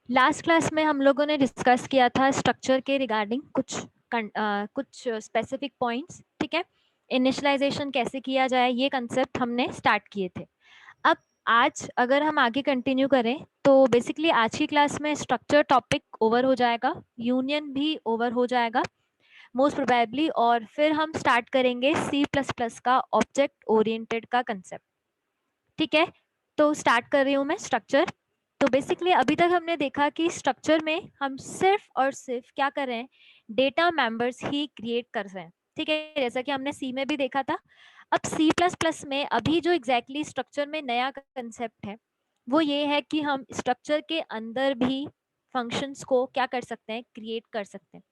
Last class में हम लोगों ने डिस्कस किया था स्ट्रक्चर के रिगार्डिंग कुछ स्पेसिफिक पॉइंट्स, ठीक है। इनिशियलाइजेशन कैसे किया जाए ये कंसेप्ट हमने स्टार्ट किए थे। अब आज अगर हम आगे कंटिन्यू करें तो बेसिकली आज की क्लास में स्ट्रक्चर टॉपिक ओवर हो जाएगा, यूनियन भी ओवर हो जाएगा मोस्ट प्रोबेबली, और फिर हम स्टार्ट करेंगे C++ का ऑब्जेक्ट ओरिएंटेड का कंसेप्ट, ठीक है। तो स्टार्ट कर रही हूँ मैं स्ट्रक्चर। तो बेसिकली अभी तक हमने देखा कि स्ट्रक्चर में हम सिर्फ और सिर्फ क्या कर रहे हैं, डेटा मेंबर्स ही क्रिएट कर रहे हैं, ठीक है, जैसा कि हमने सी में भी देखा था। अब C++ में अभी जो एग्जैक्टली स्ट्रक्चर में नया कंसेप्ट है वो ये है कि हम स्ट्रक्चर के अंदर भी फंक्शंस को क्या कर सकते हैं, क्रिएट कर सकते हैं।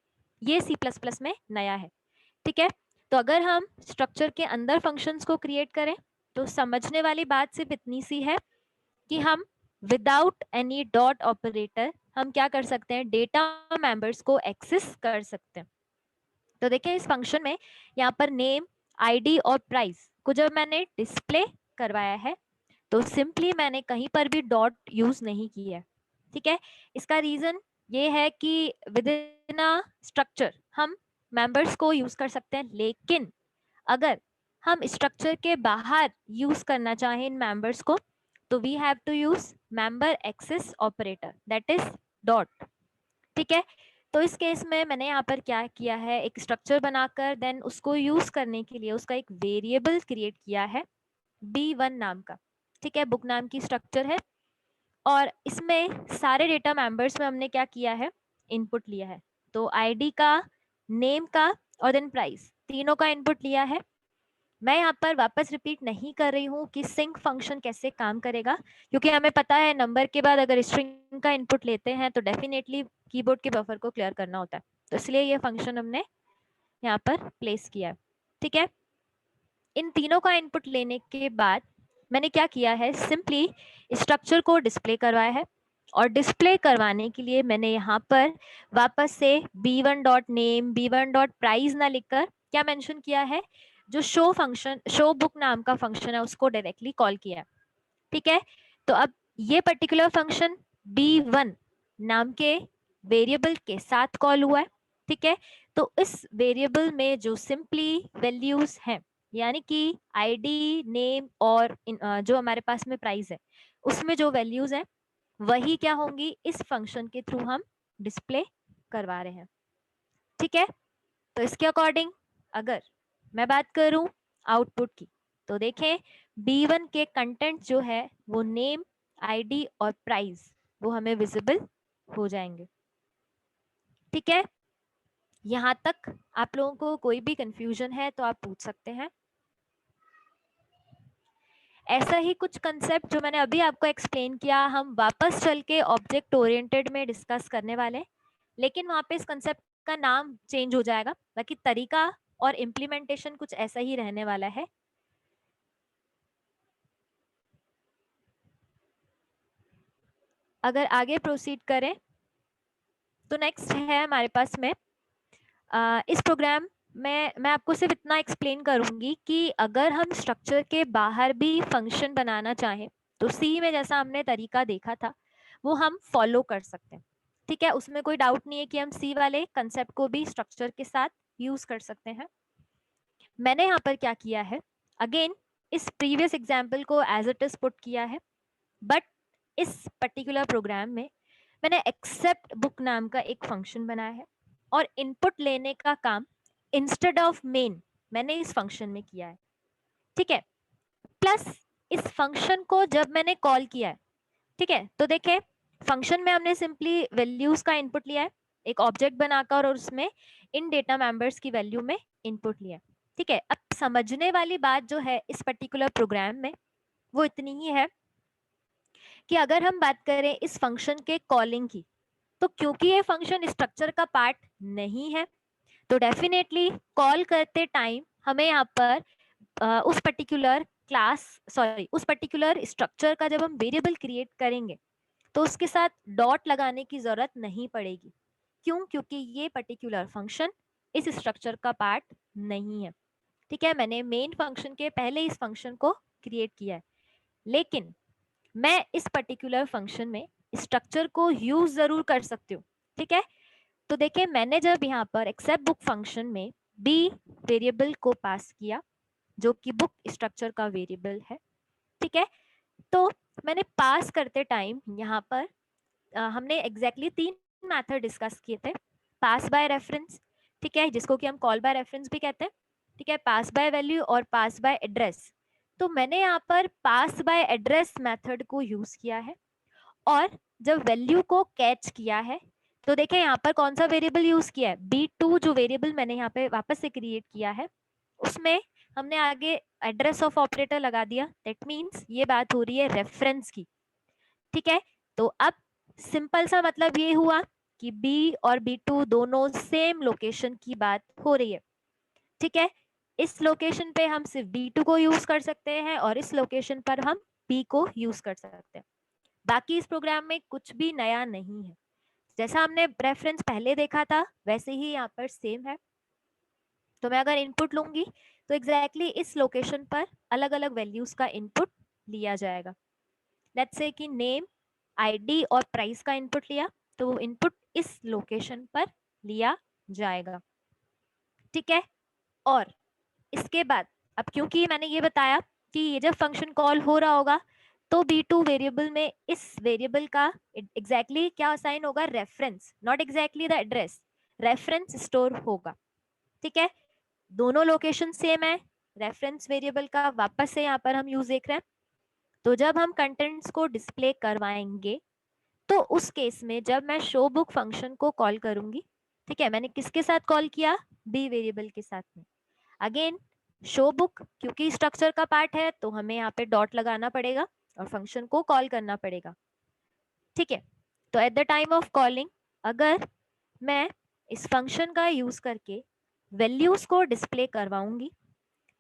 ये C++ में नया है, ठीक है। तो अगर हम स्ट्रक्चर के अंदर फंक्शंस को क्रिएट करें तो समझने वाली बात सिर्फ इतनी सी है कि हम विदाउट एनी डॉट ऑपरेटर हम क्या कर सकते हैं, डेटा मेंबर्स को एक्सेस कर सकते हैं। तो देखिए इस फंक्शन में यहाँ पर नेम, आईडी और प्राइस को जब मैंने डिस्प्ले करवाया है तो सिंपली मैंने कहीं पर भी डॉट यूज नहीं किया है, ठीक है। इसका रीजन ये है कि विद इन अ स्ट्रक्चर हम मेंबर्स को यूज कर सकते हैं, लेकिन अगर हम स्ट्रक्चर के बाहर यूज करना चाहें इन मेंबर्स को तो we have to use member access operator, that is dot, ठीक है। तो इस केस में मैंने यहाँ पर क्या किया है, एक स्ट्रक्चर बनाकर देन उसको यूज करने के लिए उसका एक वेरिएबल क्रिएट किया है B1 नाम का, ठीक है, बुक नाम की स्ट्रक्चर है। और इसमें सारे डेटा मेंबर्स में हमने क्या किया है, इनपुट लिया है। तो आईडी का, नेम का और देन प्राइस, तीनों का इनपुट लिया है। मैं यहाँ पर वापस रिपीट नहीं कर रही हूँ कि सिंक फंक्शन कैसे काम करेगा, क्योंकि हमें पता है नंबर के बाद अगर स्ट्रिंग का इनपुट लेते हैं तो डेफिनेटली कीबोर्ड के बफर को क्लियर करना होता है, तो इसलिए ये फंक्शन हमने यहाँ पर प्लेस किया, ठीक है। इन तीनों का इनपुट लेने के बाद मैंने क्या किया है, सिंपली स्ट्रक्चर को डिस्प्ले करवाया है। और डिस्प्ले करवाने के लिए मैंने यहाँ पर वापस से b1 dot name, b1 dot price ना लिखकर क्या मेंशन किया है, जो शो फंक्शन, शो बुक नाम का फंक्शन है उसको डायरेक्टली कॉल किया, ठीक है। तो अब ये पर्टिकुलर फंक्शन b1 नाम के वेरिएबल के साथ कॉल हुआ है, ठीक है। तो इस वेरिएबल में जो सिंपली वैल्यूज हैं, यानी कि आईडी, नेम और जो हमारे पास में प्राइस है उसमें जो वैल्यूज हैं वही क्या होंगी, इस फंक्शन के थ्रू हम डिस्प्ले करवा रहे हैं, ठीक है। तो इसके अकॉर्डिंग अगर मैं बात करूं आउटपुट की तो देखें B1 के कंटेंट जो है वो नेम, आईडी और प्राइस वो हमें विजिबल हो जाएंगे, ठीक है। यहाँ तक आप लोगों को कोई भी कंफ्यूजन है तो आप पूछ सकते हैं। ऐसा ही कुछ कंसेप्ट जो मैंने अभी आपको एक्सप्लेन किया हम वापस चल के ऑब्जेक्ट ओरिएंटेड में डिस्कस करने वाले हैं, लेकिन वहां पे इस कंसेप्ट का नाम चेंज हो जाएगा, बाकी तरीका और इम्प्लीमेंटेशन कुछ ऐसा ही रहने वाला है। अगर आगे प्रोसीड करें तो नेक्स्ट है हमारे पास में इस प्रोग्राम में मैं आपको सिर्फ इतना एक्सप्लेन करूंगी कि अगर हम स्ट्रक्चर के बाहर भी फंक्शन बनाना चाहें तो सी में जैसा हमने तरीका देखा था वो हम फॉलो कर सकते हैं, ठीक है। उसमें कोई डाउट नहीं है कि हम सी वाले कंसेप्ट को भी स्ट्रक्चर के साथ यूज कर सकते हैं। मैंने यहाँ पर क्या किया है, अगेन इस प्रीवियस एग्जाम्पल को एज इट इज पुट किया है, बट इस पर्टिकुलर प्रोग्राम में मैंने एक्सेप्ट बुक नाम का एक फंक्शन बनाया है और इनपुट लेने का काम इंस्टेड ऑफ मेन मैंने इस फंक्शन में किया है, ठीक है। प्लस इस फंक्शन को जब मैंने कॉल किया है, ठीक है, तो देखें फंक्शन में हमने सिंपली वैल्यूज का इनपुट लिया है एक ऑब्जेक्ट बनाकर और उसमें इन डेटा मेंबर्स की वैल्यू में इनपुट लिया, ठीक है। अब समझने वाली बात जो है इस पर्टिकुलर प्रोग्राम में वो इतनी ही है कि अगर हम बात करें इस फंक्शन के कॉलिंग की तो क्योंकि ये फंक्शन स्ट्रक्चर का पार्ट नहीं है तो डेफिनेटली कॉल करते टाइम हमें यहाँ पर उस पर्टिकुलर क्लास, सॉरी उस पर्टिकुलर स्ट्रक्चर का जब हम वेरिएबल क्रिएट करेंगे तो उसके साथ डॉट लगाने की जरूरत नहीं पड़ेगी। क्यों? क्योंकि ये पर्टिकुलर फंक्शन इस स्ट्रक्चर का पार्ट नहीं है, ठीक है। मैंने मेन फंक्शन के पहले इस फंक्शन को क्रिएट किया है, लेकिन मैं इस पर्टिकुलर फंक्शन में स्ट्रक्चर को यूज जरूर कर सकते हो, ठीक है। तो देखिए मैंने जब यहाँ पर एक्सेप्ट बुक फंक्शन में बी वेरिएबल को पास किया जो कि बुक स्ट्रक्चर का वेरिएबल है, ठीक है, तो मैंने पास करते टाइम यहाँ पर हमने एग्जैक्टली तीन मेथड डिस्कस किए थे, पास बाय रेफरेंस, ठीक है, जिसको कि हम कॉल बाय रेफरेंस भी कहते हैं, ठीक है, पास बाय वैल्यू और पास बाय एड्रेस। तो मैंने यहाँ पर पास बाय एड्रेस मेथड को यूज किया है और जब वैल्यू को कैच किया है तो देखिए यहाँ पर कौन सा वेरिएबल यूज किया है, B2 जो वेरिएबल मैंने यहाँ पे वापस से क्रिएट किया है उसमें हमने आगे एड्रेस ऑफ ऑपरेटर लगा दिया, दैट मींस ये बात हो रही है रेफरेंस की, ठीक है। तो अब सिंपल सा मतलब ये हुआ कि B और B2 दोनों सेम लोकेशन की बात हो रही है, ठीक है। इस लोकेशन पे हम सिर्फ B2 को यूज कर सकते हैं और इस लोकेशन पर हम B को यूज कर सकते हैं। बाकी इस प्रोग्राम में कुछ भी नया नहीं है, जैसा हमने रेफरेंस पहले देखा था वैसे ही यहाँ पर सेम है। तो मैं अगर इनपुट लूंगी तो एग्जैक्टली इस लोकेशन पर अलग अलग वैल्यूज का इनपुट लिया जाएगा। लेट्स से कि नेम, आईडी और प्राइस का इनपुट लिया तो वो इनपुट इस लोकेशन पर लिया जाएगा, ठीक है। और इसके बाद अब क्योंकि मैंने ये बताया कि ये जब फंक्शन कॉल हो रहा होगा तो B2 वेरिएबल में इस वेरिएबल का एग्जैक्टली क्या असाइन होगा, reference, not exactly the address, reference store होगा, ठीक है। दोनों लोकेशन सेम है, रेफरेंस वेरिएबल का वापस से यहाँ पर हम यूज देख रहे हैं। तो जब हम कंटेंट्स को डिस्प्ले करवाएंगे तो उस केस में जब मैं शो बुक फंक्शन को कॉल करूंगी, ठीक है, मैंने किसके साथ कॉल किया, बी वेरिएबल के साथ में। अगेन शो बुक क्योंकि स्ट्रक्चर का पार्ट है तो हमें यहाँ पे डॉट लगाना पड़ेगा और फंक्शन को कॉल करना पड़ेगा, ठीक है। तो at the time of calling अगर मैं इस फंक्शन का यूज करके वैल्यूज को डिस्प्ले करवाऊंगी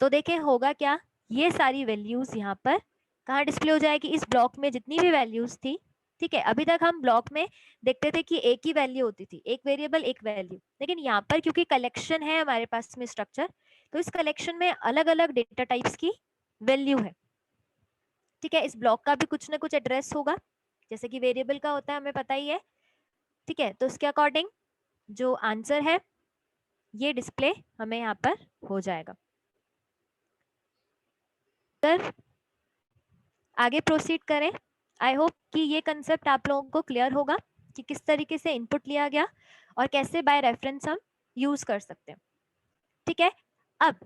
तो देखें होगा क्या, ये सारी वैल्यूज यहाँ पर कहाँ डिस्प्ले हो जाएगी, इस ब्लॉक में जितनी भी वैल्यूज थी, ठीक है। अभी तक हम ब्लॉक में देखते थे कि एक ही वैल्यू होती थी, एक वेरिएबल एक वैल्यू, लेकिन यहाँ पर क्योंकि कलेक्शन है हमारे पास में स्ट्रक्चर, तो इस कलेक्शन में अलग अलग डेटा टाइप्स की वैल्यू है, ठीक है। इस ब्लॉक का भी कुछ ना कुछ एड्रेस होगा जैसे कि वेरिएबल का होता है, हमें पता ही है, ठीक है। तो इसके अकॉर्डिंग जो आंसर है ये डिस्प्ले हमें यहाँ पर हो जाएगा। अगर आगे प्रोसीड करें, आई होप कि ये कंसेप्ट आप लोगों को क्लियर होगा कि किस तरीके से इनपुट लिया गया और कैसे बाय रेफरेंस हम यूज कर सकते हैं, ठीक है। अब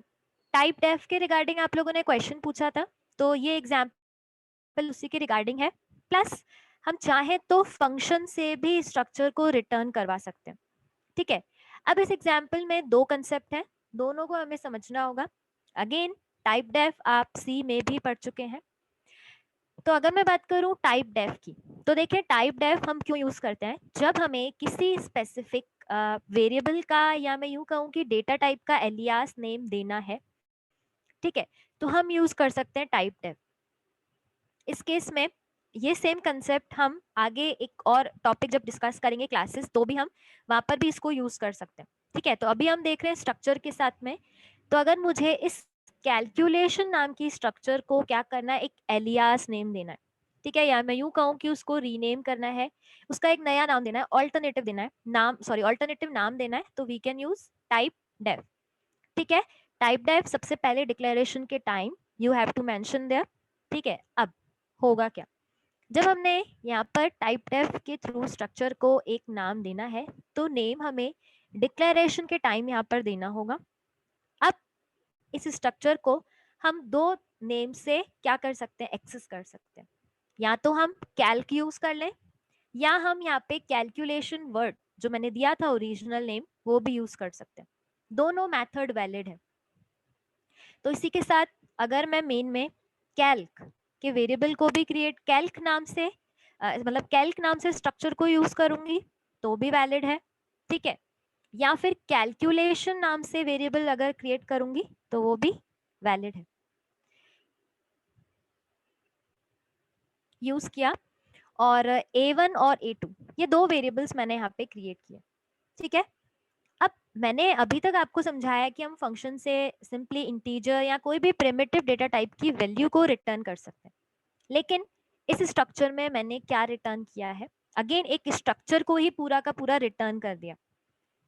टाइप डेफ के रिगार्डिंग आप लोगों ने क्वेश्चन पूछा था, तो ये एग्जांपल उसी के रिगार्डिंग है, प्लस हम चाहें तो फंक्शन से भी स्ट्रक्चर को रिटर्न करवा सकते हैं, ठीक है। अब इस एग्जाम्पल में दो कंसेप्ट हैं, दोनों को हमें समझना होगा। अगेन टाइप डेफ आप सी में भी पढ़ चुके हैं। तो अगर मैं बात करूं टाइप डेफ की, तो देखिए टाइप डेफ हम क्यों यूज करते हैं, जब हमें किसी स्पेसिफिक वेरिएबल का या मैं यूं कहूं कि डेटा टाइप का एलियास नेम देना है, ठीक है, तो हम यूज कर सकते हैं टाइप डेफ। इस केस में ये सेम कंसेप्ट हम आगे एक और टॉपिक जब डिस्कस करेंगे क्लासेस तो भी हम वहां पर भी इसको यूज कर सकते हैं, ठीक है। तो अभी हम देख रहे हैं स्ट्रक्चर के साथ में, तो अगर मुझे इस कैलकुलेशन नाम की स्ट्रक्चर को क्या करना है, एक एलियास नेम देना है, ठीक है, या मैं यूं कहूं कि उसको रीनेम करना है, उसका एक नया नाम देना है, ऑल्टरनेटिव देना है, नाम सॉरी ऑल्टरनेटिव नाम देना है, तो we can use typedef, ठीक है। टाइप डेफ सबसे पहले डिक्लेरेशन के time you have to mention there, ठीक है। अब होगा क्या, जब हमने यहाँ पर टाइप डेफ के थ्रू स्ट्रक्चर को एक नाम देना है तो नेम हमें डिक्लेरेशन के टाइम यहाँ पर देना होगा। अब इस स्ट्रक्चर को हम दो नेम से क्या कर सकते हैं, एक्सेस कर सकते हैं, या तो हम कैल्क यूज कर लें या हम यहाँ पे कैलकुलेशन वर्ड जो मैंने दिया था ओरिजिनल नेम वो भी यूज कर सकते हैं, दोनों मेथड वैलिड है। तो इसी के साथ अगर मैं मेन में कैल्क के वेरिएबल को भी क्रिएट कैल्क नाम से मतलब कैल्क नाम से स्ट्रक्चर को यूज करूंगी तो भी वैलिड है, ठीक है। या फिर कैलकुलेशन नाम से वेरिएबल अगर क्रिएट करूंगी तो वो भी वैलिड है। यूज किया और A1 और A2 ये दो वेरिएबल्स मैंने यहाँ पे क्रिएट किए, ठीक है। अब मैंने अभी तक आपको समझाया कि हम फंक्शन से सिंपली इंटीजर या कोई भी प्रिमिटिव डेटा टाइप की वैल्यू को रिटर्न कर सकते हैं, लेकिन इस स्ट्रक्चर में मैंने क्या रिटर्न किया है, अगेन एक स्ट्रक्चर को ही पूरा का पूरा रिटर्न कर दिया।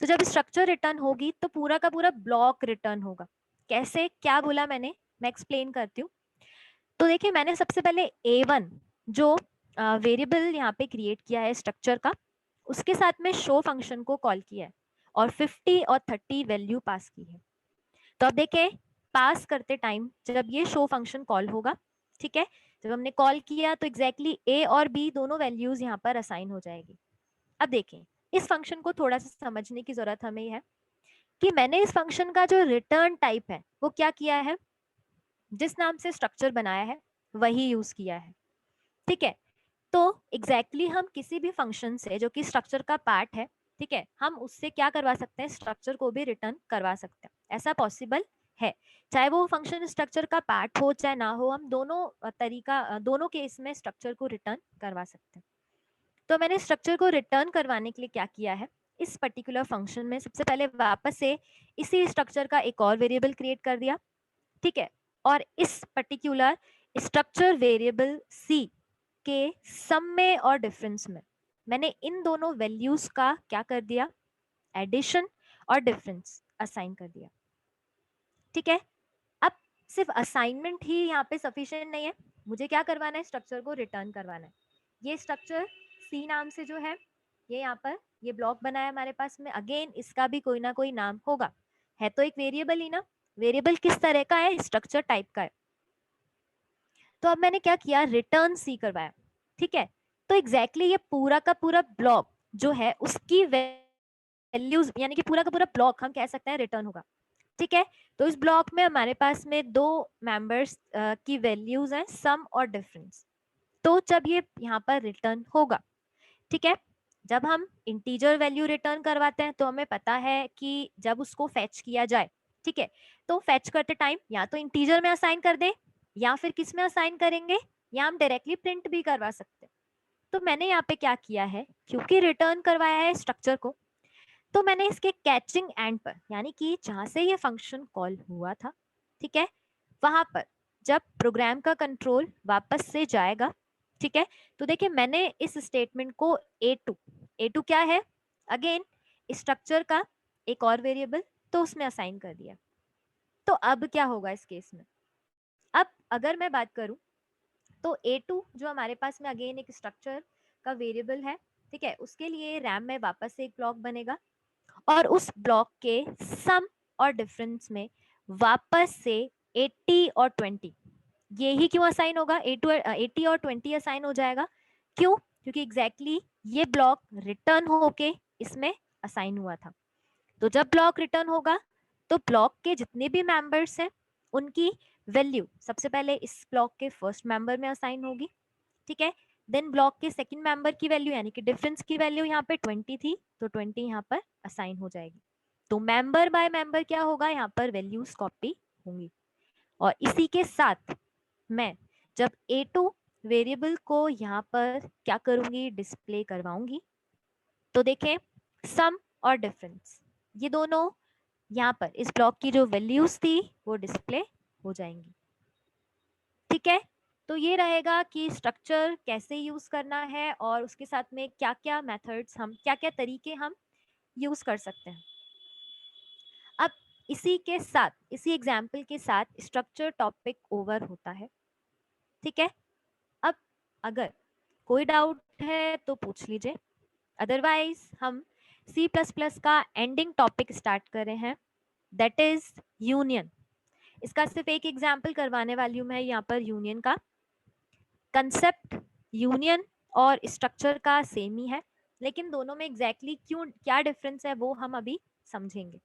तो जब स्ट्रक्चर रिटर्न होगी तो पूरा का पूरा ब्लॉक रिटर्न होगा। कैसे, क्या बोला मैंने, मैं एक्सप्लेन करती हूँ। तो देखिए मैंने सबसे पहले A1 जो वेरिएबल यहाँ पे क्रिएट किया है स्ट्रक्चर का, उसके साथ में शो फंक्शन को कॉल किया है और 50 और 30 वैल्यू पास की है। तो अब देखें पास करते टाइम जब ये शो फंक्शन कॉल होगा, ठीक है, जब हमने कॉल किया तो एग्जैक्टली A और B दोनों वैल्यूज यहाँ पर असाइन हो जाएगी। अब देखें इस फंक्शन को थोड़ा सा समझने की जरूरत हमें है कि मैंने इस फंक्शन का जो रिटर्न टाइप है वो क्या किया है, जिस नाम से स्ट्रक्चर बनाया है वही यूज किया है। ठीक है, तो एग्जैक्टली हम किसी भी फंक्शन से जो कि स्ट्रक्चर का पार्ट है, ठीक है, हम उससे क्या करवा सकते हैं, स्ट्रक्चर को भी रिटर्न करवा सकते हैं। ऐसा पॉसिबल है, चाहे वो फंक्शन स्ट्रक्चर का पार्ट हो चाहे ना हो, हम दोनों दोनों केस में स्ट्रक्चर को रिटर्न करवा सकते हैं। तो मैंने स्ट्रक्चर को रिटर्न करवाने के लिए क्या किया है, इस पर्टिकुलर फंक्शन में सबसे पहले वापस से इसी स्ट्रक्चर का एक और वेरिएबल क्रिएट कर दिया। ठीक है, और इस पर्टिकुलर स्ट्रक्चर वेरिएबल सी के सम में और डिफरेंस में मैंने इन दोनों वैल्यूज का क्या कर दिया, एडिशन और डिफरेंस असाइन कर दिया। ठीक है, अब सिर्फ असाइनमेंट ही यहाँ पे सफिशिएंट नहीं है, मुझे क्या करवाना है, स्ट्रक्चर को रिटर्न करवाना है। ये स्ट्रक्चर सी नाम से जो है, ये यहाँ पर ये ब्लॉक बना है हमारे पास में, अगेन इसका भी कोई ना कोई नाम होगा, है तो एक वेरिएबल ही ना। वेरिएबल किस तरह का है, स्ट्रक्चर टाइप का है। तो अब मैंने क्या किया, रिटर्न सी करवाया। ठीक है, तो एग्जैक्टली ये पूरा का पूरा ब्लॉक जो है उसकी वैल्यूज यानी कि पूरा का पूरा ब्लॉक हम कह सकते हैं रिटर्न होगा। ठीक है, तो इस ब्लॉक में हमारे पास में दो मेंबर्स की वैल्यूज हैं, सम और डिफरेंस। तो जब ये यहाँ पर रिटर्न होगा, ठीक है, जब हम इंटीजर वैल्यू रिटर्न करवाते हैं तो हमें पता है कि जब उसको फेच किया जाए, ठीक है, तो फेच करते टाइम या तो इंटीजर में असाइन कर दे या फिर किस में असाइन करेंगे, या हम डायरेक्टली प्रिंट भी करवा सकते हैं। तो मैंने यहाँ पे क्या किया है, क्योंकि रिटर्न करवाया है स्ट्रक्चर को, तो मैंने इसके कैचिंग एंड पर यानी कि जहां से ये फंक्शन कॉल हुआ था, ठीक है, वहां पर जब प्रोग्राम का कंट्रोल वापस से जाएगा, ठीक है, तो देखिए मैंने इस स्टेटमेंट को A2 क्या है, अगेन स्ट्रक्चर का एक और वेरिएबल, तो उसमें असाइन कर दिया। तो अब क्या होगा इस केस में, अब अगर मैं बात करूं तो A2 जो हमारे पास में अगेन एक स्ट्रक्चर का वेरिएबल है, ठीक है, उसके लिए रैम में वापस से एक ब्लॉक बनेगा और उस ब्लॉक के सम और डिफरेंस में वापस से 80 और 20, ये ही क्यों असाइन होगा, 80 और 20 असाइन हो जाएगा, क्यों, क्योंकि एग्जैक्टली ये ब्लॉक रिटर्न होके इसमें असाइन हुआ था। तो जब ब्लॉक रिटर्न होगा तो ब्लॉक के जितने भी मेंबर्स हैं उनकी वैल्यू सबसे पहले इस ब्लॉक के फर्स्ट मेंबर में असाइन होगी। ठीक है, देन ब्लॉक के सेकंड मेंबर की वैल्यू यानी कि डिफरेंस की वैल्यू यहाँ पे 20 थी, तो 20 यहाँ पर असाइन हो जाएगी। तो मेंबर बाय मेंबर क्या होगा, यहाँ पर वैल्यूज कॉपी होंगी। और इसी के साथ मैं जब A2 वेरिएबल को यहाँ पर क्या करूंगी, डिस्प्ले करवाऊंगी, तो देखें सम और डिफरेंस ये दोनों यहाँ पर इस ब्लॉक की जो वैल्यूज थी वो डिस्प्ले हो जाएंगी। ठीक है, तो ये रहेगा कि स्ट्रक्चर कैसे यूज करना है और उसके साथ में क्या क्या मेथड्स, हम क्या क्या तरीके हम यूज कर सकते हैं। अब इसी के साथ, इसी एग्जाम्पल के साथ स्ट्रक्चर टॉपिक ओवर होता है। ठीक है, अब अगर कोई डाउट है तो पूछ लीजिए, अदरवाइज हम C++ का एंडिंग टॉपिक स्टार्ट कर रहे हैं, दैट इज यूनियन। इसका सिर्फ एक एग्जाम्पल करवाने वाली हूँ मैं यहाँ पर। यूनियन का कंसेप्ट यूनियन और स्ट्रक्चर का सेम ही है, लेकिन दोनों में एग्जैक्टली क्यों क्या डिफरेंस है वो हम अभी समझेंगे।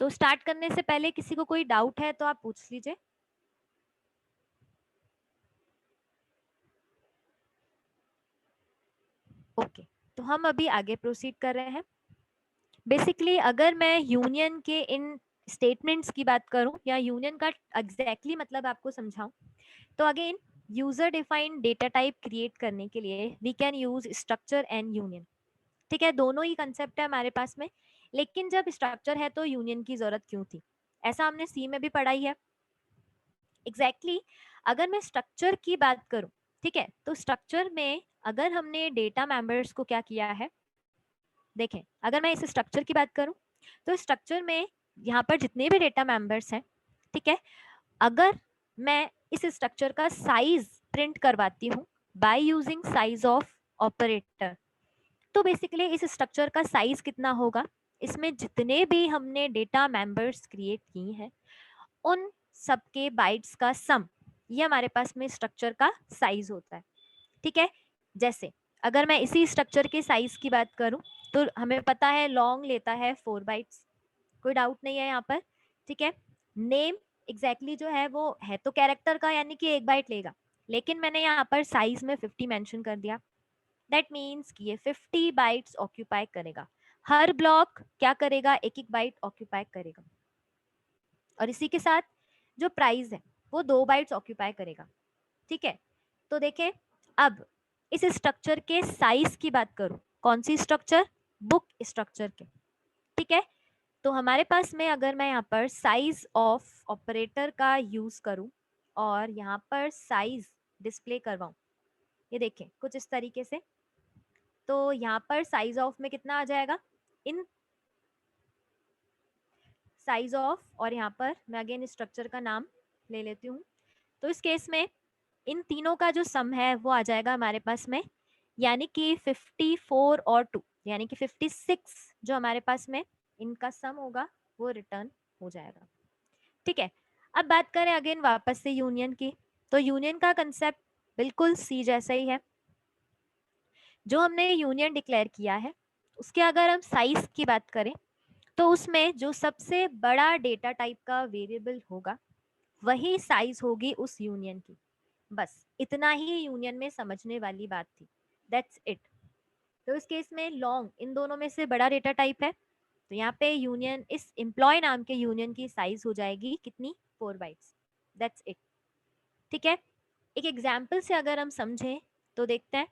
तो स्टार्ट करने से पहले किसी को कोई डाउट है तो आप पूछ लीजिए। ओके, तो हम अभी आगे प्रोसीड कर रहे हैं। बेसिकली अगर मैं यूनियन के इन स्टेटमेंट्स की बात करूं या यूनियन का एग्जैक्टली मतलब आपको समझाऊं, तो again user defined data type create करने के लिए we can use structure and union. ठीक है, दोनों ही कंसेप्ट है हमारे पास में, लेकिन जब स्ट्रक्चर है तो यूनियन की जरूरत क्यों थी, ऐसा हमने सी में भी पढ़ाई है। एग्जैक्टली अगर मैं स्ट्रक्चर की बात करूं, ठीक है, तो स्ट्रक्चर में अगर हमने डेटा मेंबर्स को क्या किया है, देखें अगर मैं इस स्ट्रक्चर की बात करूं तो स्ट्रक्चर में यहाँ पर जितने भी डेटा मेंबर्स हैं, ठीक है, अगर मैं इस स्ट्रक्चर का साइज प्रिंट करवाती हूँ by using size of operator, तो बेसिकली इस स्ट्रक्चर का साइज कितना होगा, इसमें जितने भी हमने डेटा मेंबर्स क्रिएट किए हैं उन सबके बाइट्स का सम, ये हमारे पास में स्ट्रक्चर का साइज होता है। ठीक है, जैसे अगर मैं इसी स्ट्रक्चर के साइज की बात करूं तो हमें पता है लॉन्ग लेता है 4 बाइट्स, कोई डाउट नहीं है यहाँ पर। ठीक है, नेम एग्जैक्टली जो है वो है तो कैरेक्टर का, यानी कि 1 बाइट लेगा, लेकिन मैंने यहाँ पर साइज में 50 मेंशन कर दिया, दैट मीन्स कि ये 50 बाइट्स ऑक्यूपाई करेगा। हर ब्लॉक क्या करेगा, एक एक बाइट ऑक्यूपाई करेगा, और इसी के साथ जो प्राइस है वो 2 बाइट्स ऑक्यूपाई करेगा। ठीक है, तो देखें अब इस स्ट्रक्चर के साइज की बात करूं, कौन सी स्ट्रक्चर, बुक स्ट्रक्चर के। ठीक है, तो हमारे पास में अगर मैं यहाँ पर साइज ऑफ ऑपरेटर का यूज करूं और यहाँ पर साइज डिस्प्ले करवाऊं, ये देखें कुछ इस तरीके से, तो यहाँ पर साइज ऑफ में कितना आ जाएगा, इन साइज ऑफ, और यहाँ पर मैं अगेन स्ट्रक्चर का नाम ले लेती हूँ, तो इस केस में इन तीनों का जो सम है वो आ जाएगा हमारे पास में, यानी कि 54 और 2 यानी कि 56 जो हमारे पास में इनका सम होगा वो रिटर्न हो जाएगा। ठीक है, अब बात करें अगेन वापस से यूनियन की, तो यूनियन का कंसेप्ट बिल्कुल सी जैसा ही है। जो हमने यूनियन डिक्लेयर किया है उसके अगर हम साइज की बात करें तो उसमें जो सबसे बड़ा डेटा टाइप का वेरिएबल होगा वही साइज होगी उस यूनियन की। बस इतना ही यूनियन में समझने वाली बात थी, दैट्स इट। तो इस केस में लॉन्ग इन दोनों में से बड़ा डेटा टाइप है, तो यहाँ पे यूनियन, इस एम्प्लॉय नाम के यूनियन की साइज हो जाएगी कितनी, 4 बाइट्स, दैट्स इट। ठीक है, एक एग्जाम्पल से अगर हम समझें तो देखते हैं,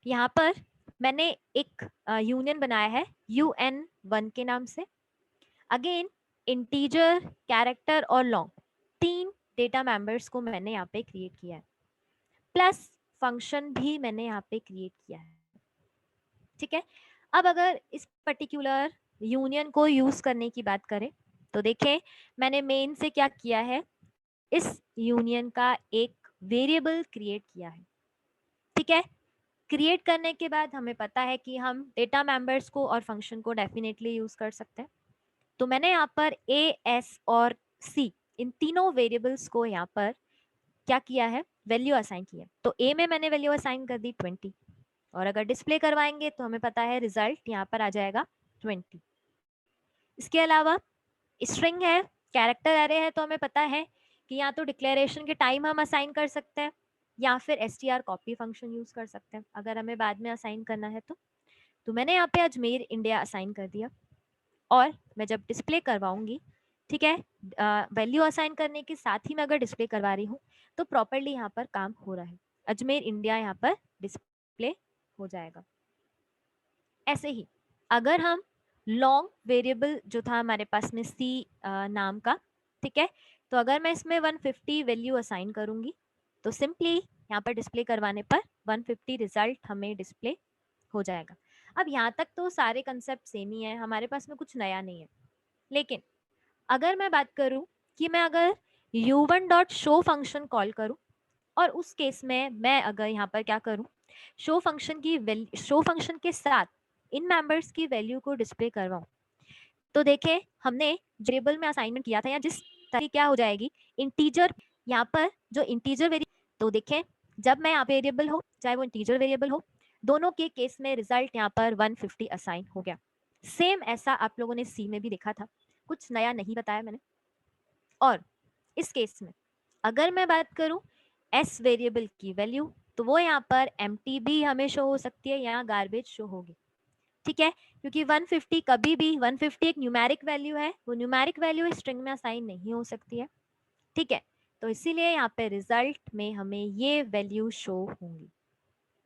यहाँ पर मैंने एक यूनियन बनाया है UN1 के नाम से। अगेन इंटीजर, कैरेक्टर और लॉन्ग, 3 डेटा मेंबर्स को मैंने यहाँ पे क्रिएट किया है, प्लस फंक्शन भी मैंने यहाँ पे क्रिएट किया है। ठीक है, अब अगर इस पर्टिकुलर यूनियन को यूज करने की बात करें तो देखें मैंने मेन से क्या किया है, इस यूनियन का एक वेरिएबल क्रिएट किया है। ठीक है, क्रिएट करने के बाद हमें पता है कि हम डेटा मेंबर्स को और फंक्शन को डेफिनेटली यूज कर सकते हैं, तो मैंने यहाँ पर A, S और C इन तीनों वेरिएबल्स को यहाँ पर क्या किया है, वैल्यू असाइन किया। तो A में मैंने वैल्यू असाइन कर दी 20, और अगर डिस्प्ले करवाएंगे तो हमें पता है रिजल्ट यहाँ पर आ जाएगा 20। इसके अलावा स्ट्रिंग है, कैरेक्टर एरे है, तो हमें पता है कि या तो डिक्लेरेशन के टाइम हम असाइन कर सकते हैं या फिर str कॉपी फंक्शन यूज कर सकते हैं अगर हमें बाद में असाइन करना है तो मैंने यहाँ पे अजमेर इंडिया असाइन कर दिया, और मैं जब डिस्प्ले करवाऊंगी, ठीक है, वैल्यू असाइन करने के साथ ही मैं अगर डिस्प्ले करवा रही हूँ तो प्रॉपरली यहाँ पर काम हो रहा है, अजमेर इंडिया यहाँ पर डिस्प्ले हो जाएगा। ऐसे ही अगर हम लॉन्ग वेरिएबल जो था हमारे पास में C नाम का, ठीक है, तो अगर मैं इसमें 150 वैल्यू असाइन करूंगी तो सिंपली यहाँ पर डिस्प्ले करवाने पर 150 रिजल्ट हमें डिस्प्ले हो जाएगा। अब यहाँ तक तो सारे कंसेप्ट सेम ही है, हमारे पास में कुछ नया नहीं है, लेकिन अगर मैं बात करूं कि मैं अगर u1.show फंक्शन कॉल करूं और उस केस में मैं अगर यहाँ पर क्या करूं, शो फंक्शन के साथ इन मेंबर्स की वैल्यू को डिस्प्ले करवाऊं, तो देखें हमने वेरिएबल में असाइनमेंट किया था, या जिस तरह क्या हो जाएगी इंटीजर, यहाँ पर जो इंटीजर वेरिएबल, तो देखें जब मैं यहाँ वेरिएबल हो चाहे वो इंटीजर वेरिएबल हो, दोनों के केस में रिजल्ट यहाँ पर 150 असाइन हो गया। सेम ऐसा आप लोगों ने सी में भी देखा था, कुछ नया नहीं बताया मैंने। और इस केस में अगर मैं बात करूं एस वेरिएबल की वैल्यू, तो वो यहाँ पर एम्प्टी भी हमें शो हो सकती है या गार्बेज शो होगी। ठीक है, क्योंकि 150 कभी भी 150 एक न्यूमेरिक वैल्यू है, वो न्यूमेरिक वैल्यू स्ट्रिंग में असाइन नहीं हो सकती है। ठीक है, तो इसीलिए यहाँ पे रिजल्ट में हमें ये वैल्यू शो होंगी।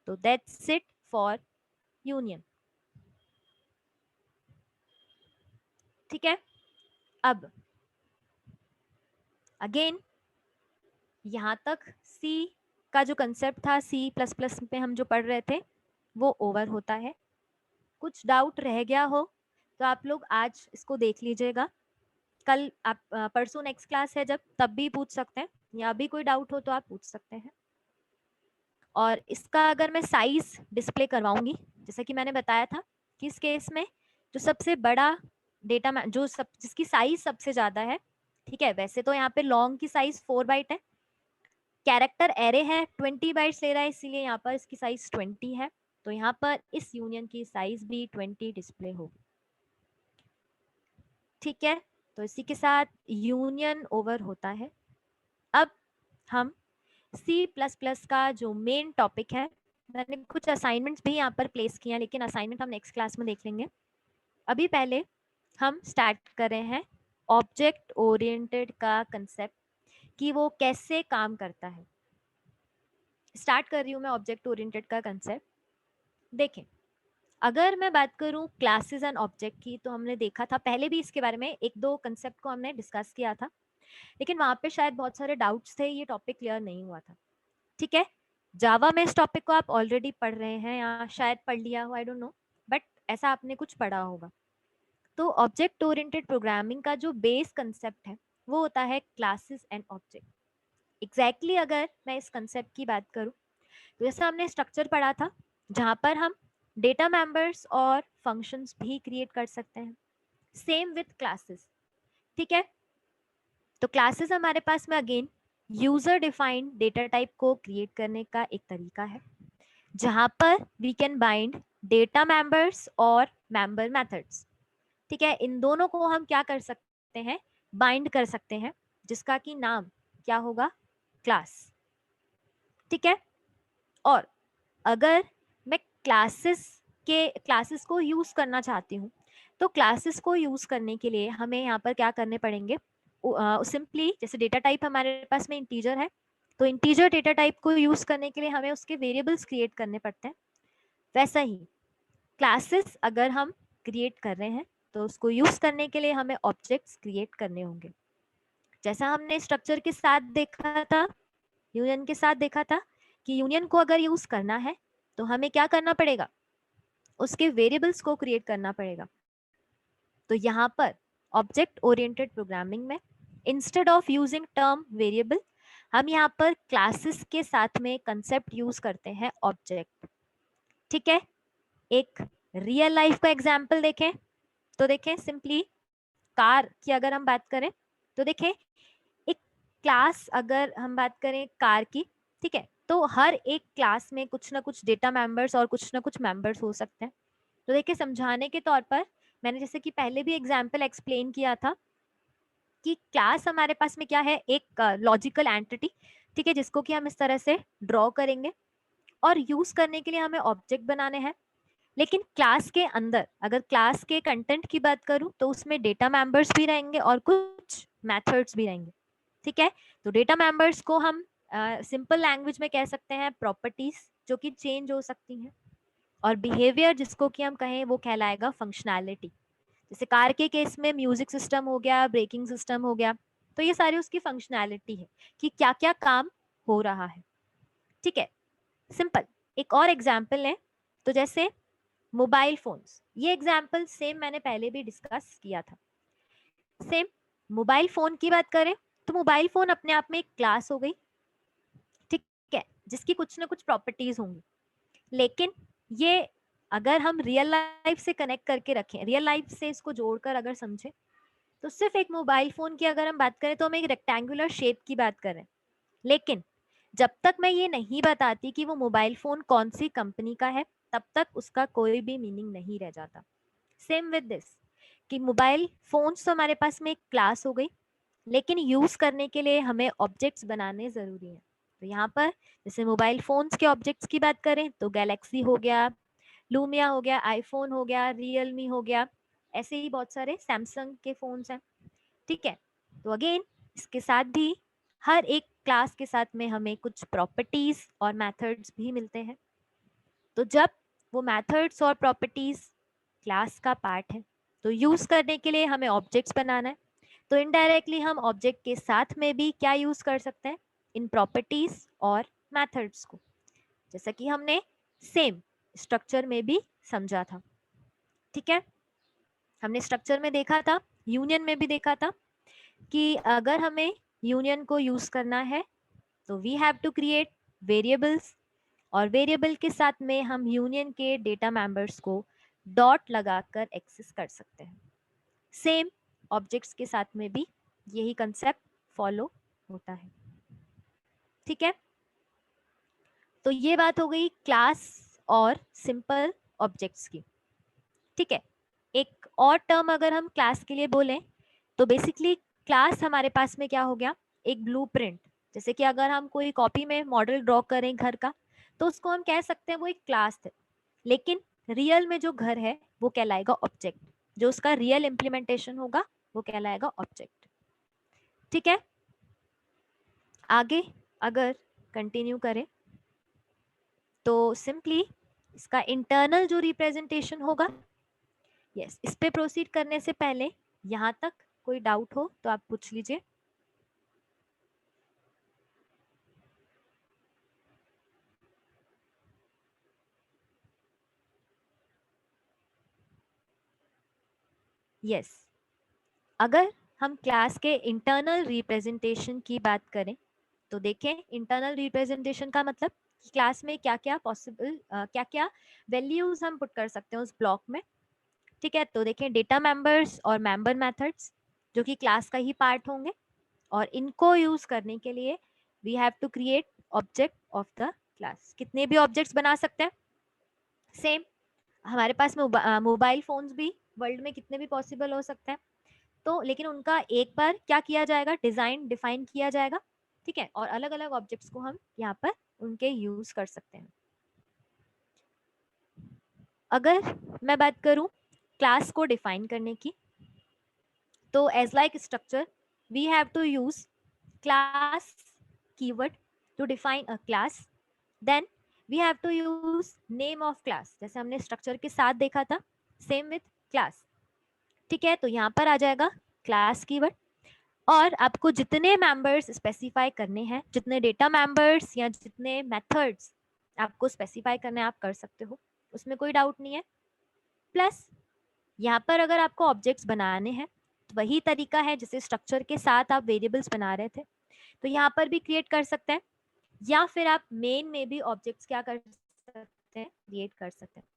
तो दैट्स इट फॉर यूनियन। ठीक है, अब अगेन यहाँ तक सी का जो कंसेप्ट था, सी प्लस प्लस में हम जो पढ़ रहे थे, वो ओवर होता है। कुछ डाउट रह गया हो तो आप लोग आज इसको देख लीजिएगा, कल आप परसों नेक्स्ट क्लास है जब, तब भी पूछ सकते हैं, या अभी कोई डाउट हो तो आप पूछ सकते हैं। और इसका अगर मैं साइज डिस्प्ले करवाऊंगी, जैसा कि मैंने बताया था कि इस केस में जो सबसे बड़ा डेटा जिसकी साइज सबसे ज्यादा है, ठीक है, वैसे तो यहाँ पे लॉन्ग की साइज 4 बाइट है, कैरेक्टर एरे है 20 बाइट्स ले रहा है, इसीलिए यहाँ पर इसकी साइज 20 है, तो यहाँ पर इस यूनियन की साइज भी 20 डिस्प्ले होगी। ठीक है, तो इसी के साथ यूनियन ओवर होता है। अब हम C++ का जो मेन टॉपिक है, मैंने कुछ असाइनमेंट्स भी यहाँ पर प्लेस किया, लेकिन असाइनमेंट हम नेक्स्ट क्लास में देख लेंगे। अभी पहले हम स्टार्ट कर रहे हैं ऑब्जेक्ट ओरिएंटेड का कंसेप्ट, कि वो कैसे काम करता है। स्टार्ट कर रही हूँ मैं ऑब्जेक्ट ओरिएंटेड का कंसेप्ट। देखें, अगर मैं बात करूं क्लासेस एंड ऑब्जेक्ट की, तो हमने देखा था पहले भी इसके बारे में एक दो कंसेप्ट को हमने डिस्कस किया था, लेकिन वहां पे शायद बहुत सारे डाउट्स थे, ये टॉपिक क्लियर नहीं हुआ था। ठीक है, जावा में इस टॉपिक को आप ऑलरेडी पढ़ रहे हैं या शायद पढ़ लिया हो, आई डोंट नो, बट ऐसा आपने कुछ पढ़ा होगा। तो ऑब्जेक्ट ओरिएंटेड प्रोग्रामिंग का जो बेस कंसेप्ट है वो होता है क्लासेस एंड ऑब्जेक्ट। एग्जैक्टली अगर मैं इस कंसेप्ट की बात करूं, तो जैसा हमने स्ट्रक्चर पढ़ा था, जहां पर हम डेटा मेंबर्स और फंक्शंस भी क्रिएट कर सकते हैं, सेम विथ क्लासेस। ठीक है, तो क्लासेस हमारे पास में again user defined data type को क्रिएट करने का एक तरीका है, जहां पर we can bind data members और मेंबर मेथड्स। ठीक है, इन दोनों को हम क्या कर सकते हैं, बाइंड कर सकते हैं, जिसका कि नाम क्या होगा, क्लास। ठीक है, और अगर मैं क्लासेस को यूज करना चाहती हूँ, तो क्लासेस को यूज करने के लिए हमें यहाँ पर क्या करने पड़ेंगे, सिंपली जैसे डेटा टाइप हमारे पास में इंटीजर है, तो इंटीजर डेटा टाइप को यूज करने के लिए हमें उसके वेरिएबल्स क्रिएट करने पड़ते हैं। वैसा ही क्लासेस अगर हम क्रिएट कर रहे हैं, तो उसको यूज करने के लिए हमें ऑब्जेक्ट्स क्रिएट करने होंगे। जैसा हमने स्ट्रक्चर के साथ देखा था, यूनियन के साथ देखा था, कि यूनियन को अगर यूज करना है तो हमें क्या करना पड़ेगा, उसके वेरिएबल्स को क्रिएट करना पड़ेगा। तो यहाँ पर ऑब्जेक्ट ओरिएंटेड प्रोग्रामिंग में instead of using term variable, हम यहाँ पर क्लासेस के साथ में कंसेप्ट यूज करते हैं ऑब्जेक्ट। ठीक है, एक रियल लाइफ का एग्जांपल देखें, तो देखें सिंपली कार की अगर हम बात करें, तो देखें एक क्लास अगर हम बात करें कार की, ठीक है, तो हर एक क्लास में कुछ ना कुछ डेटा मेंबर्स और कुछ ना कुछ मेंबर्स हो सकते हैं। तो देखिए, समझाने के तौर पर मैंने जैसे कि पहले भी एग्जाम्पल एक्सप्लेन किया था कि क्लास हमारे पास में क्या है, एक लॉजिकल एंटिटी, ठीक है, जिसको कि हम इस तरह से ड्रॉ करेंगे, और यूज करने के लिए हमें ऑब्जेक्ट बनाने हैं। लेकिन क्लास के अंदर अगर क्लास के कंटेंट की बात करूं, तो उसमें डेटा मेंबर्स भी रहेंगे और कुछ मेथड्स भी रहेंगे। ठीक है, तो डेटा मेंबर्स को हम सिंपल लैंग्वेज में कह सकते हैं प्रॉपर्टीज, जो कि चेंज हो सकती हैं, और बिहेवियर जिसको कि हम कहें वो कहलाएगा फंक्शनैलिटी। जैसे कार के केस में म्यूजिक सिस्टम हो गया, ब्रेकिंग सिस्टम हो गया, तो ये सारी उसकी फंक्शनैलिटी है कि क्या क्या काम हो रहा है। ठीक है, सिंपल एक और एग्जाम्पल है, तो जैसे मोबाइल फोन्स, ये एग्जाम्पल सेम मैंने पहले भी डिस्कस किया था। सेम मोबाइल फोन की बात करें, तो मोबाइल फोन अपने आप में एक क्लास हो गई, ठीक है, जिसकी कुछ ना कुछ प्रॉपर्टीज होंगी। लेकिन ये अगर हम रियल लाइफ से कनेक्ट करके रखें, रियल लाइफ से इसको जोड़कर अगर समझें, तो सिर्फ एक मोबाइल फोन की अगर हम बात करें, तो हम एक रेक्टेंगुलर शेप की बात करें। लेकिन जब तक मैं ये नहीं बताती कि वो मोबाइल फोन कौन सी कंपनी का है, तब तक उसका कोई भी मीनिंग नहीं रह जाता। सेम विद दिस, कि मोबाइल फोन्स तो हमारे पास में एक क्लास हो गई, लेकिन यूज करने के लिए हमें ऑब्जेक्ट्स बनाने जरूरी है। तो यहाँ पर जैसे मोबाइल फोन्स के ऑब्जेक्ट्स की बात करें, तो गैलेक्सी हो गया, लूमिया हो गया, आईफोन हो गया, रियलमी हो गया, ऐसे ही बहुत सारे सैमसंग के फोन्स हैं। ठीक है, तो अगेन इसके साथ भी हर एक क्लास के साथ में हमें कुछ प्रॉपर्टीज और मेथड्स भी मिलते हैं। तो जब वो मेथड्स और प्रॉपर्टीज क्लास का पार्ट है, तो यूज करने के लिए हमें ऑब्जेक्ट्स बनाना है, तो इनडायरेक्टली हम ऑब्जेक्ट के साथ में भी क्या यूज कर सकते हैं, इन प्रॉपर्टीज और मेथड्स को, जैसा कि हमने सेम स्ट्रक्चर में भी समझा था। ठीक है, हमने स्ट्रक्चर में देखा था, यूनियन में भी देखा था कि अगर हमें यूनियन को यूज करना है तो we have to create variables, और वेरिएबल के साथ में हम यूनियन के डेटा मेंबर्स को डॉट लगाकर एक्सेस कर सकते हैं। सेम ऑब्जेक्ट्स के साथ में भी यही कंसेप्ट फॉलो होता है। ठीक है, तो ये बात हो गई क्लास और सिंपल ऑब्जेक्ट्स की। ठीक है, एक और टर्म अगर हम क्लास के लिए बोलें तो बेसिकली क्लास हमारे पास में क्या हो गया, एक ब्लूप्रिंट। जैसे कि अगर हम कोई कॉपी में मॉडल ड्रॉ करें घर का, तो उसको हम कह सकते हैं वो एक क्लास है, लेकिन रियल में जो घर है वो कहलाएगा ऑब्जेक्ट, जो उसका रियल इम्प्लीमेंटेशन होगा वो कहलाएगा ऑब्जेक्ट। ठीक है, आगे अगर कंटिन्यू करें तो सिंपली इसका इंटरनल जो रिप्रेजेंटेशन होगा, यस, इस पे प्रोसीड करने से पहले यहाँ तक कोई डाउट हो तो आप पूछ लीजिए। यस, अगर हम क्लास के इंटरनल रिप्रेजेंटेशन की बात करें तो देखें, इंटरनल रिप्रेजेंटेशन का मतलब कि क्लास में क्या क्या पॉसिबल, क्या क्या वैल्यूज हम पुट कर सकते हैं उस ब्लॉक में। ठीक है, तो देखें डेटा मेंबर्स और मेंबर मेथड्स जो कि क्लास का ही पार्ट होंगे, और इनको यूज करने के लिए we have to create object of the class. कितने भी ऑब्जेक्ट्स बना सकते हैं, सेम हमारे पास में मोबाइल फोन्स भी वर्ल्ड में कितने भी पॉसिबल हो सकते हैं, तो लेकिन उनका एक बार क्या किया जाएगा, डिजाइन डिफाइन किया जाएगा। ठीक है, और अलग अलग ऑब्जेक्ट्स को हम यहाँ पर उनके यूज कर सकते हैं। अगर मैं बात करूं क्लास को डिफाइन करने की, तो as like structure we have to use class keyword to define a class, then we have to use name of class, जैसे हमने स्ट्रक्चर के साथ देखा था, सेम विथ क्लास। ठीक है, तो यहाँ पर आ जाएगा क्लास कीवर्ड, और आपको जितने मेंबर्स स्पेसिफाई करने हैं, जितने डेटा मेंबर्स या जितने मेथड्स आपको स्पेसिफाई करने आप कर सकते हो, उसमें कोई डाउट नहीं है। प्लस यहाँ पर अगर आपको ऑब्जेक्ट्स बनाने हैं तो वही तरीका है जैसे स्ट्रक्चर के साथ आप वेरिएबल्स बना रहे थे, तो यहाँ पर भी क्रिएट कर सकते हैं, या फिर आप मेन में भी ऑब्जेक्ट्स क्या कर सकते हैं, क्रिएट कर सकते हैं।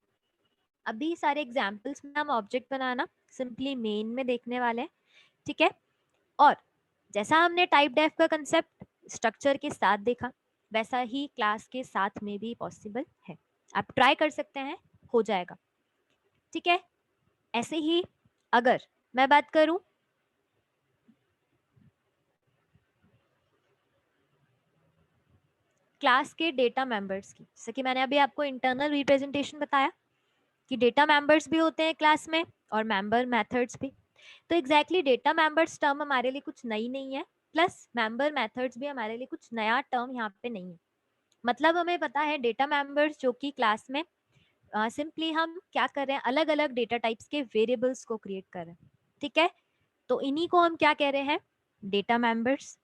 अभी सारे एग्जाम्पल्स में हम ऑब्जेक्ट बनाना सिंपली मेन में देखने वाले हैं। ठीक है, और जैसा हमने टाइप डेफ का कंसेप्ट स्ट्रक्चर के साथ देखा, वैसा ही क्लास के साथ में भी पॉसिबल है। आप ट्राई कर सकते हैं, हो जाएगा। ठीक है, ऐसे ही अगर मैं बात करूं क्लास के डेटा मेंबर्स की, जैसे कि मैंने अभी आपको इंटरनल रिप्रेजेंटेशन बताया कि डेटा मेंबर्स भी होते हैं क्लास में और मेंबर मेथड्स भी। तो एग्जैक्टली डेटा मेंबर्स टर्म हमारे लिए कुछ नई नहीं है, प्लस मेंबर मेथड्स भी हमारे लिए कुछ नया टर्म यहाँ पे नहीं है। मतलब हमें पता है डेटा मेंबर्स जो कि क्लास में सिंपली हम क्या कर रहे हैं, अलग अलग डेटा टाइप्स के वेरिएबल्स को क्रिएट कर रहे हैं। ठीक है, तो इन्हीं को हम क्या कह रहे हैं, डेटा मेंबर्स।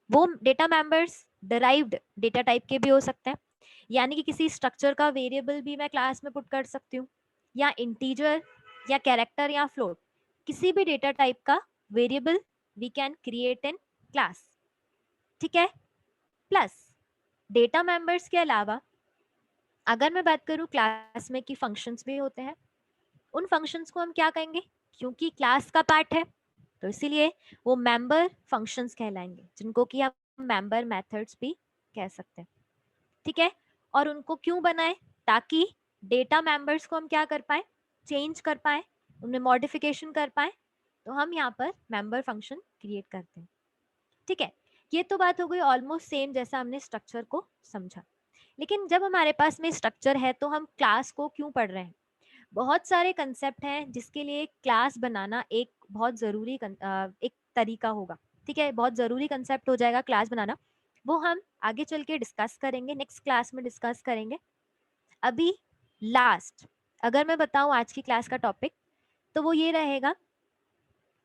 वो data members derived data type के भी हो सकते हैं, यानी कि किसी स्ट्रक्चर का वेरिएबल भी मैं क्लास में पुट कर सकती हूँ, या इंटीजर या कैरेक्टर या फ्लोट, किसी भी डेटा टाइप का variable we can create in class. ठीक है, प्लस डेटा मेंबर्स के अलावा अगर मैं बात करूँ क्लास में कि फंक्शंस भी होते हैं, उन फंक्शंस को हम क्या कहेंगे, क्योंकि क्लास का पार्ट है तो इसीलिए वो मेंबर फंक्शंस कहलाएंगे, जिनको कि हम मेंबर मेथड्स भी कह सकते हैं। ठीक है, और उनको क्यों बनाए, ताकि डेटा मेंबर्स को हम क्या कर पाए, चेंज कर पाए, उनमें मॉडिफिकेशन कर पाए, तो हम यहाँ पर मेंबर फंक्शन क्रिएट करते हैं। ठीक है, ये तो बात हो गई ऑलमोस्ट सेम जैसा हमने स्ट्रक्चर को समझा। लेकिन जब हमारे पास में स्ट्रक्चर है तो हम क्लास को क्यों पढ़ रहे हैं, बहुत सारे कंसेप्ट हैं जिसके लिए क्लास बनाना एक बहुत ज़रूरी एक तरीका होगा। ठीक है, बहुत ज़रूरी कंसेप्ट हो जाएगा क्लास बनाना, वो हम आगे चल के डिस्कस करेंगे, नेक्स्ट क्लास में डिस्कस करेंगे। अभी लास्ट अगर मैं बताऊं आज की क्लास का टॉपिक, तो वो ये रहेगा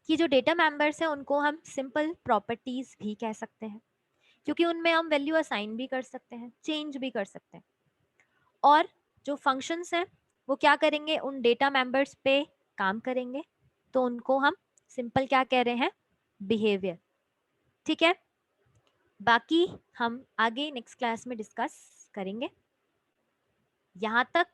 कि जो डेटा मेंबर्स हैं उनको हम सिंपल प्रॉपर्टीज भी कह सकते हैं, क्योंकि उनमें हम वैल्यू असाइन भी कर सकते हैं, चेंज भी कर सकते हैं। और जो फंक्शंस हैं वो क्या करेंगे, उन डेटा मेंबर्स पे काम करेंगे, तो उनको हम सिंपल क्या कह रहे हैं, बिहेवियर। ठीक है, बाकी हम आगे नेक्स्ट क्लास में डिस्कस करेंगे। यहाँ तक